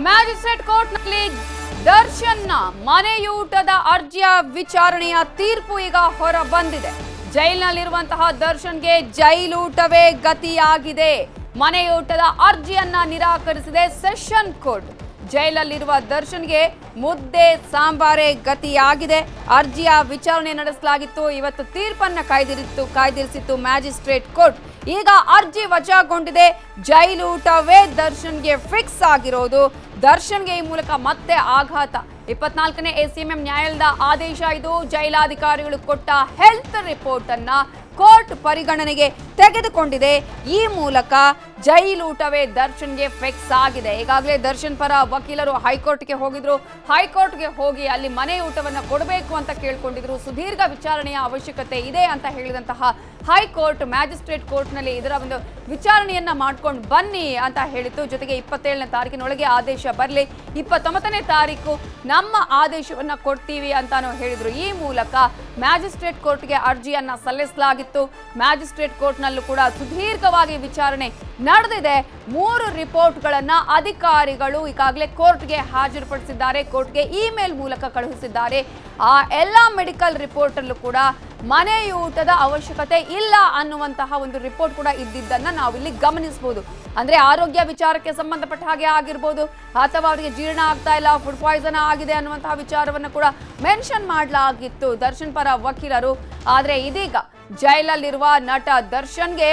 Magistrate ಕೋರ್ಟ್ನಲ್ಲಿ ದರ್ಶನ್ನ ಮನೆಯೂಟದ ಅರ್ಜಿಯ ವಿಚಾರಣೆಯ ತೀರ್ಪು ಈಗ ಹೊರ ಬಂದಿದೆ. ಜೈಲಿನಲ್ಲಿರುವಂತಹ ದರ್ಶನ್ಗೆ ಜೈಲೂಟವೇ ಗತಿಯಾಗಿದೆ. ಮನೆಯೂಟದ ಅರ್ಜಿಯನ್ನ ನಿರಾಕರಿಸಿದೆ ಸೆಷನ್ ಕೋರ್ಟ್. ಜೈಲಲ್ಲಿರುವ ದರ್ಶನ್ಗೆ ಮುದ್ದೆ ಸಾಂಬಾರೇ ಗತಿಯಾಗಿದೆ. ಅರ್ಜಿಯ ವಿಚಾರಣೆ ನಡೆಸಲಾಗಿತ್ತು. ಇವತ್ತು ತೀರ್ಪನ್ನ ಕಾಯ್ದಿರಿಸಿತ್ತು ಮ್ಯಾಜಿಸ್ಟ್ರೇಟ್ ಕೋರ್ಟ್. ಈಗ ಅರ್ಜಿ ವಜಾಗೊಂಡಿದೆ. ಜೈಲೂಟವೇ ದರ್ಶನ್ಗೆ ಫಿಕ್ಸ್ ಆಗಿರೋದು. ದರ್ಶನ್ಗೆ ಈ ಮೂಲಕ ಮತ್ತೆ ಆಘಾತ. 24ನೇ ACMM ನ್ಯಾಯಾಲಯದ ಆದೇಶ ಇದು. ಜೈಲಾಧಿಕಾರಿಗಳು ಕೊಟ್ಟ ಹೆಲ್ತ್ ರಿಪೋರ್ಟ್ ಅನ್ನ ಕೋರ್ಟ್ ಪರಿಗಣನೆಗೆ ತೆಗೆದುಕೊಂಡಿದೆ. ಈ ಮೂಲಕ ಜೈಲೂಟವೇ ದರ್ಶನ್ಗೆ ಫಿಕ್ಸ್ ಆಗಿದೆ. ಈಗಾಗಲೇ ದರ್ಶನ್ ಪರ ವಕೀಲರು ಹೈಕೋರ್ಟ್ಗೆ ಹೋಗಿದ್ರು. ಹೈಕೋರ್ಟ್ಗೆ ಹೋಗಿ ಅಲ್ಲಿ ಮನೆ ಊಟವನ್ನು ಕೊಡಬೇಕು ಅಂತ ಕೇಳ್ಕೊಂಡಿದ್ರು. ಸುದೀರ್ಘ ವಿಚಾರಣೆಯ ಅವಶ್ಯಕತೆ ಇದೆ ಅಂತ ಹೇಳಿದಂತಹ ಹೈಕೋರ್ಟ್ ಮ್ಯಾಜಿಸ್ಟ್ರೇಟ್ ಕೋರ್ಟ್ನಲ್ಲಿ ಇದರ ಒಂದು ವಿಚಾರಣೆಯನ್ನ ಮಾಡ್ಕೊಂಡು ಬನ್ನಿ ಅಂತ ಹೇಳಿತ್ತು. ಜೊತೆಗೆ 27ನೇ ತಾರೀಕಿನೊಳಗೆ ಆದೇಶ ಬರಲಿ, 29ನೇ ತಾರೀಕು ನಮ್ಮ ಆದೇಶವನ್ನ ಕೊಡ್ತೀವಿ ಅಂತಾನು ಹೇಳಿದ್ರು. ಈ ಮೂಲಕ ಮ್ಯಾಜಿಸ್ಟ್ರೇಟ್ ಕೋರ್ಟ್ಗೆ ಅರ್ಜಿಯನ್ನ ಸಲ್ಲಿಸಲಾಗಿತ್ತು. ಮ್ಯಾಜಿಸ್ಟ್ರೇಟ್ ಕೋರ್ಟ್ನಲ್ಲೂ ಕೂಡ ಸುದೀರ್ಘವಾಗಿ ವಿಚಾರಣೆ ನಡೆದಿದೆ. 3 ರಿಪೋರ್ಟ್ಗಳನ್ನ ಅಧಿಕಾರಿಗಳು ಈಗಾಗಲೇ ಕೋರ್ಟ್ಗೆ ಹಾಜರುಪಡಿಸಿದ್ದಾರೆ. ಕೋರ್ಟ್ಗೆ ಇಮೇಲ್ ಮೂಲಕ ಕಳುಹಿಸಿದ್ದಾರೆ. ಆ ಎಲ್ಲ ಮೆಡಿಕಲ್ ರಿಪೋರ್ಟ್ ಅಲ್ಲೂ ಕೂಡ ಮನೆಯೂಟದ ಅವಶ್ಯಕತೆ ಇಲ್ಲ ಅನ್ನುವಂತಹ ಒಂದು ರಿಪೋರ್ಟ್ ಕೂಡ ಇದ್ದಿದ್ದನ್ನ ನಾವಿಲ್ಲಿ ಗಮನಿಸಬಹುದು. ಅಂದ್ರೆ ಆರೋಗ್ಯ ವಿಚಾರಕ್ಕೆ ಸಂಬಂಧಪಟ್ಟ ಹಾಗೆ ಆಗಿರ್ಬೋದು, ಅಥವಾ ಅವರಿಗೆ ಜೀರ್ಣ ಆಗ್ತಾ ಇಲ್ಲ, ಫುಡ್ ಪಾಯ್ಸನ್ ಆಗಿದೆ ಅನ್ನುವಂತಹ ವಿಚಾರವನ್ನು ಕೂಡ ಮೆನ್ಷನ್ ಮಾಡಲಾಗಿತ್ತು ದರ್ಶನ್ ಪರ ವಕೀಲರು. ಆದ್ರೆ ಇದೀಗ ಜೈಲಲ್ಲಿರುವ ನಟ ದರ್ಶನ್ಗೆ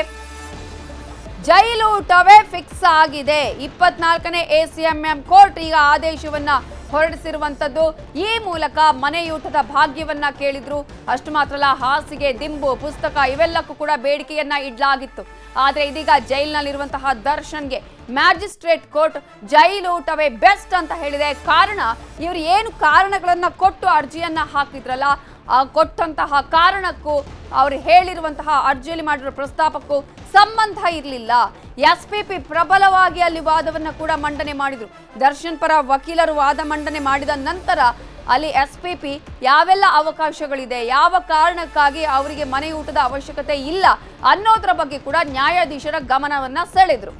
ಜೈಲೂಟವೇ ಫಿಕ್ಸ್ ಆಗಿದೆ. 24ನೇ ACMM ಕೋರ್ಟ್ ಈಗ ಆದೇಶವನ್ನ ಹೊರಡಿಸಿರುವಂತದ್ದು. ಈ ಮೂಲಕ ಮನೆಯೂಟದ ಭಾಗ್ಯವನ್ನ ಕೇಳಿದ್ರು. ಅಷ್ಟು ಮಾತ್ರ ಅಲ್ಲ, ಹಾಸಿಗೆ, ದಿಂಬು, ಪುಸ್ತಕ ಇವೆಲ್ಲಕ್ಕೂ ಕೂಡ ಬೇಡಿಕೆಯನ್ನ ಇಡಲಾಗಿತ್ತು. ಆದ್ರೆ ಇದೀಗ ಜೈಲಿನಲ್ಲಿರುವಂತಹ ದರ್ಶನ್ಗೆ ಮ್ಯಾಜಿಸ್ಟ್ರೇಟ್ ಕೋರ್ಟ್ ಜೈಲೂಟವೇ ಬೆಸ್ಟ್ ಅಂತ ಹೇಳಿದೆ. ಕಾರಣ, ಇವರು ಏನು ಕಾರಣಗಳನ್ನ ಕೊಟ್ಟು ಅರ್ಜಿಯನ್ನ ಹಾಕಿದ್ರಲ್ಲ, ಕೊಟ್ಟಂತಹ ಕಾರಣಕ್ಕೂ ಅವರು ಹೇಳಿರುವಂತಹ ಅರ್ಜಿಯಲ್ಲಿ ಮಾಡಿರೋ ಪ್ರಸ್ತಾಪಕ್ಕೂ ಸಂಬಂಧ ಇರಲಿಲ್ಲ. SPP ಪ್ರಬಲವಾಗಿ ಅಲ್ಲಿ ವಾದವನ್ನ ಕೂಡ ಮಂಡನೆ ಮಾಡಿದ್ರು. ದರ್ಶನ್ ಪರ ವಕೀಲರು ವಾದ ಮಂಡನೆ ಮಾಡಿದ ನಂತರ ಅಲ್ಲಿ SPP ಯಾವೆಲ್ಲ ಅವಕಾಶಗಳಿದೆ, ಯಾವ ಕಾರಣಕ್ಕಾಗಿ ಅವರಿಗೆ ಮನೆಯೂಟದ ಅವಶ್ಯಕತೆ ಇಲ್ಲ ಅನ್ನೋದ್ರ ಬಗ್ಗೆ ಕೂಡ ನ್ಯಾಯಾಧೀಶರ ಗಮನವನ್ನ ಸೆಳೆದ್ರು.